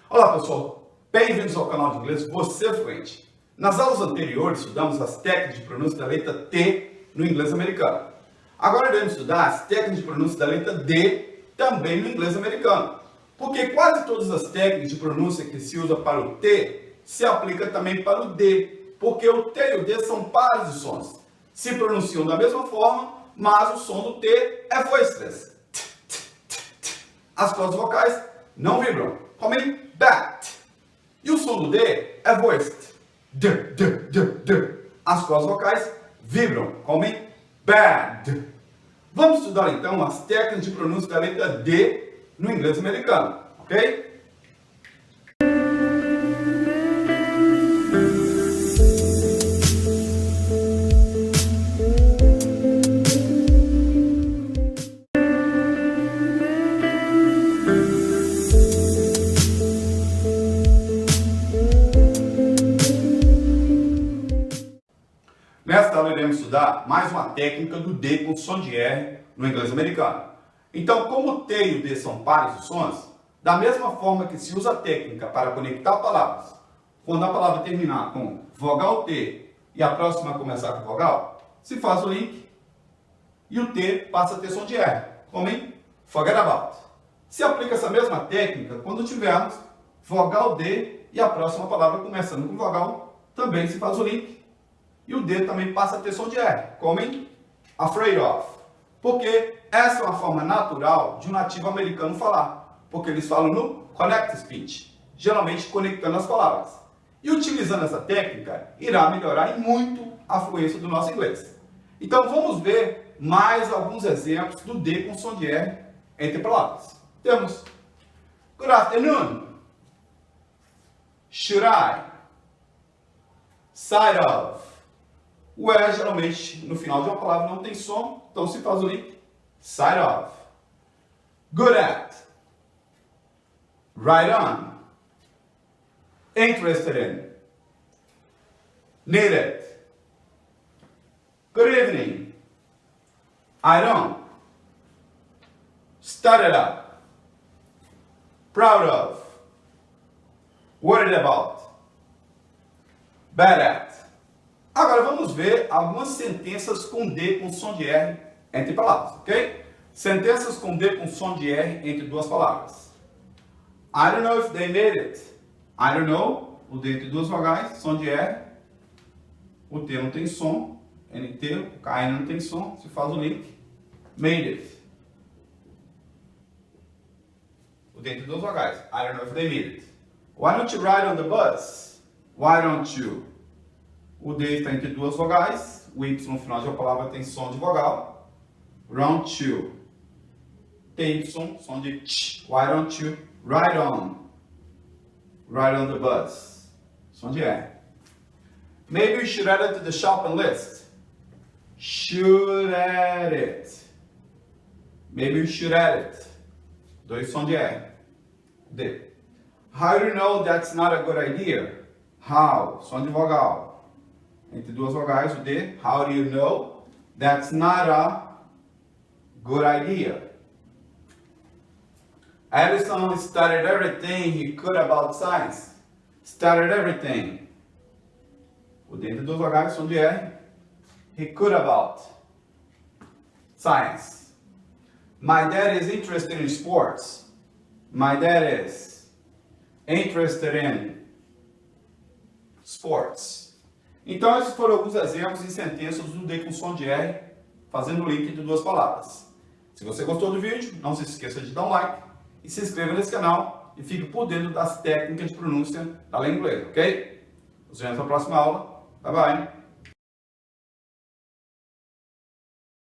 Olá pessoal, bem-vindos ao canal de inglês Você Fluente. Nas aulas anteriores estudamos as técnicas de pronúncia da letra T no inglês americano. Agora iremos estudar as técnicas de pronúncia da letra D também no inglês americano. Porque quase todas as técnicas de pronúncia que se usa para o T se aplica também para o D. Porque o T e o D são pares de sons. Se pronunciam da mesma forma, mas o som do T é voiceless. As cordas vocais não vibram, como em bat. E o som do D é voiced. D, D, D, D. As cordas vocais vibram, como em bad. Vamos estudar então as técnicas de pronúncia da letra D no inglês americano, ok? Nesta aula iremos estudar mais uma técnica do D com som de R no inglês americano. Então, como o T e o D são pares de sons, da mesma forma que se usa a técnica para conectar palavras, quando a palavra terminar com vogal T e a próxima começar com vogal, se faz o link e o T passa a ter som de R, como em forget about. Se aplica essa mesma técnica quando tivermos vogal D e a próxima palavra começando com vogal, também se faz o link. E o D também passa a ter som de R, como em afraid of. Porque essa é uma forma natural de um nativo americano falar. Porque eles falam no connect speech, geralmente conectando as palavras. E utilizando essa técnica, irá melhorar em muito a fluência do nosso inglês. Então vamos ver mais alguns exemplos do D com som de R entre palavras. Temos good afternoon, should I, side of. O E, geralmente, no final de uma palavra não tem som, então se faz o link, side of. Good at, right on, interested in, needed, good evening, I don't, started up, proud of, worried about, bad at. Agora vamos ver algumas sentenças com D com som de R entre palavras, ok? Sentenças com D com som de R entre duas palavras. I don't know if they made it. I don't know, o D entre duas vogais, som de R. O T não tem som, NT, o K não tem som, se faz o link. Made it. O D entre duas vogais. I don't know if they made it. Why don't you ride on the bus? Why don't you? O D está entre duas vogais, o Y no final de uma palavra tem som de vogal. Don't you. TY, som de ch. Why don't you ride on? Ride on the bus. Som de R. Maybe you should add it to the shopping list. Should add it. Maybe you should add it. Dois som de R. D. How do you know that's not a good idea? How, som de vogal. Entre duas vogais, o D. How do you know that's not a good idea? Edison studied everything he could about science. Studied everything. O D entre duas vogais, som de R. He could about science. My dad is interested in sports. My dad is interested in sports. Então, esses foram alguns exemplos de sentenças do D com som de R, fazendo o link entre duas palavras. Se você gostou do vídeo, não se esqueça de dar um like e se inscreva nesse canal e fique por dentro das técnicas de pronúncia da língua inglesa, ok? Nos vemos na próxima aula. Bye, bye!